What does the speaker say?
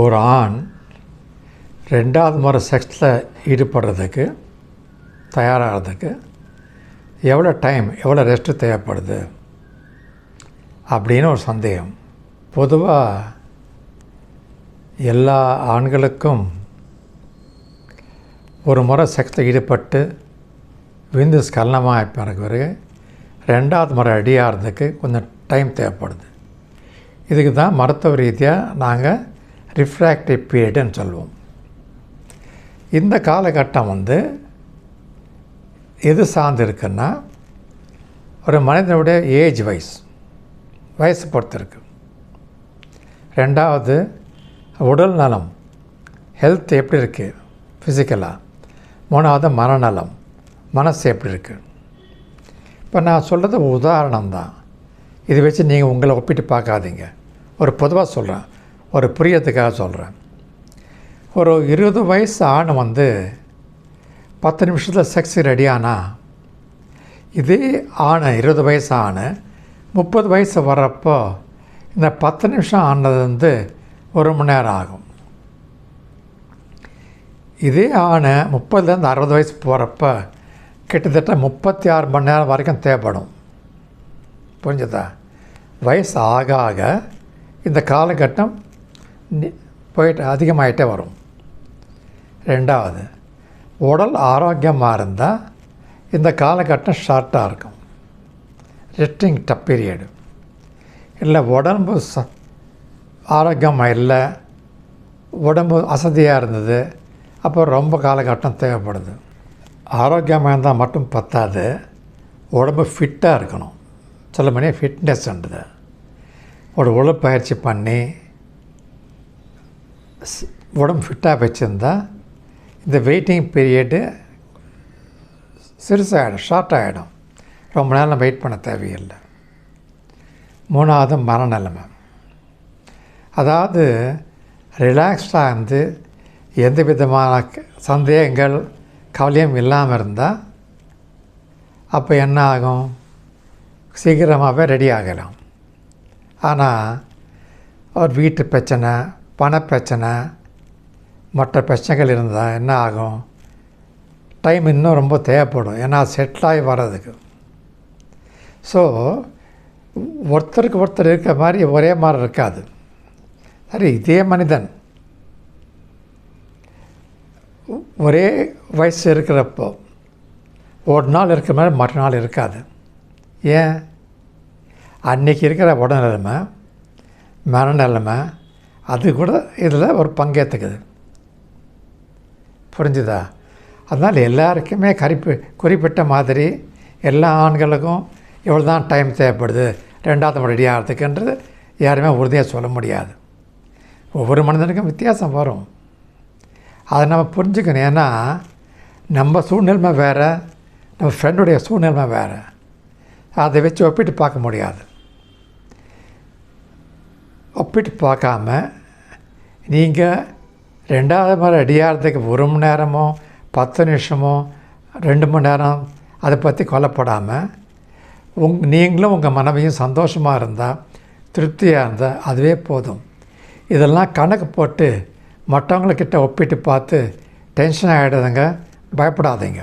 ஒரு ஆண் 2வது முறை செக்ஸில் ஈடுபடுறதுக்கு தயாராகிறதுக்கு எவ்வளோ டைம், எவ்வளோ ரெஸ்ட்டு தேவைப்படுது அப்படின்னு ஒரு சந்தேகம். பொதுவாக எல்லா ஆண்களுக்கும் ஒரு முறை செக்ஸில் ஈடுபட்டு விந்து ஸ்கலனமாக பிறகு 2வது முறை ரெடி ஆகிறதுக்கு கொஞ்சம் டைம் தேவைப்படுது. இதுக்கு தான் மருத்துவ ரீதியாக நாங்கள் ரிஃப்ராக்டிவ் பீரியடுன்னு சொல்லுவோம். இந்த காலகட்டம் எது சார்ந்து இருக்குன்னா, ஒரு மனிதனுடைய ஏஜ் வயசு பொறுத்து இருக்குது. 2வது உடல் நலம், ஹெல்த் எப்படி இருக்குது ஃபிசிக்கலாக. 3வது மனநலம், மனசு எப்படி இருக்குது. இப்போ நான் சொல்கிறது உதாரணம் தான். இதை வச்சு நீங்கள் உங்களை ஒப்பிட்டு பார்க்காதீங்க. ஒரு பொதுவாக சொல்கிறேன், ஒரு புரியத்துக்காக சொல்கிறேன். ஒரு 20 வயசு ஆண் 10 நிமிஷத்தில் செக்ஸ் ரெடியானா, இதே ஆணை 20 வயசு ஆண் 30 வயசு வர்றப்போ இந்த 10 நிமிஷம் ஆனது 1 மணி நேரம் ஆகும். இதே ஆணை 30லேருந்து 60 வயசு போகிறப்ப கிட்டத்தட்ட 36 மணி நேரம் வரைக்கும் தேவைப்படும். புரிஞ்சுதா? வயசு ஆக ஆக இந்த காலகட்டம் போயிட்டு அதிகமாகிட்டே வரும். 2வது உடல் ஆரோக்கியமாக இருந்தால் இந்த காலகட்டம் ஷார்ட்டாக இருக்கும், ரெஸ்டிங் பீரியடு. இல்லை உடம்பு ஆரோக்கியமாக இல்லை, உடம்பு அசதியாக இருந்தது, அப்போ ரொம்ப காலகட்டம் தேவைப்படுது. ஆரோக்கியமாக இருந்தால் மட்டும் பத்தாது, உடம்பு ஃபிட்டாக இருக்கணும். சில மணி ஃபிட்னஸ்ன்றது ஒரு உடற்பயிற்சி பண்ணி உடம்பு ஃபிட்டாக வச்சுருந்தா இந்த வெயிட்டிங் பீரியடு சிறுசாகிடும், ஷார்ட் ஆகிடும். ரொம்ப நேரம் வெயிட் பண்ண தேவையில்லை. 3வது மனநிலைமை, அதாவது ரிலாக்ஸ்டாக எந்த விதமான சந்தேகங்கள் கவலையும் இல்லாமல் இருந்தால் அப்போ என்ன ஆகும், சீக்கிரமாகவே ரெடி ஆகலாம். ஆனால் ஒரு வீட்டு பிரச்சனை, பணப்பிரச்சனை, மற்ற பிரச்சனைகள் இருந்தால் என்ன ஆகும், டைம் இன்னும் ரொம்ப தேவைப்படும். ஏன்னா செட்டில் ஆகி வர்றதுக்கு. ஸோ ஒருத்தருக்கு ஒருத்தர் இருக்கிற மாதிரி ஒரே மாதிரி இருக்காது. சரி, இதே மனிதன் ஒரே வயசு இருக்கிறப்போ ஒரு நாள் இருக்கிற மாதிரி மற்ற நாள் இருக்காது. ஏன்? அன்றைக்கி இருக்கிற உடல்நிலைமை, மனநிலைமை அது கூட இதில் ஒரு பங்கேற்றுக்குது. புரிஞ்சுதா? அதனால் எல்லாருக்குமே குறிப்பிட்ட மாதிரி எல்லா ஆண்களுக்கும் எவ்வளோ தான் டைம் தேவைப்படுது 2வது முறை ரெடி ஆகிறதுக்குன்றது யாருமே உறுதியாக சொல்ல முடியாது. ஒவ்வொரு மனிதனுக்கும் வித்தியாசம் வரும். அதை நம்ம புரிஞ்சுக்கணும். ஏன்னா நம்ம சூழ்நிலைமை வேறு, நம்ம ஃப்ரெண்டுடைய சூழ்நிலைமை வேறு. அதை வச்சு ஒப்பிட்டு பார்க்க முடியாது. ஒப்பிட்டு பார்க்காம நீங்கள் 2வது முறை ரெடி ஆகிறதுக்கு 1 மணி நேரமோ 10 நிமிஷமோ 2 மணி நேரம் அதை பற்றி கொல்லப்படாமல் நீங்களும் உங்கள் மனைவியும் சந்தோஷமாக இருந்தால், திருப்தியாக இருந்தால் அதுவே போதும். இதெல்லாம் கணக்கு போட்டு மற்றவங்கக்கிட்ட ஒப்பிட்டு பார்த்து டென்ஷன் ஆகிடுதுங்க. பயப்படாதீங்க.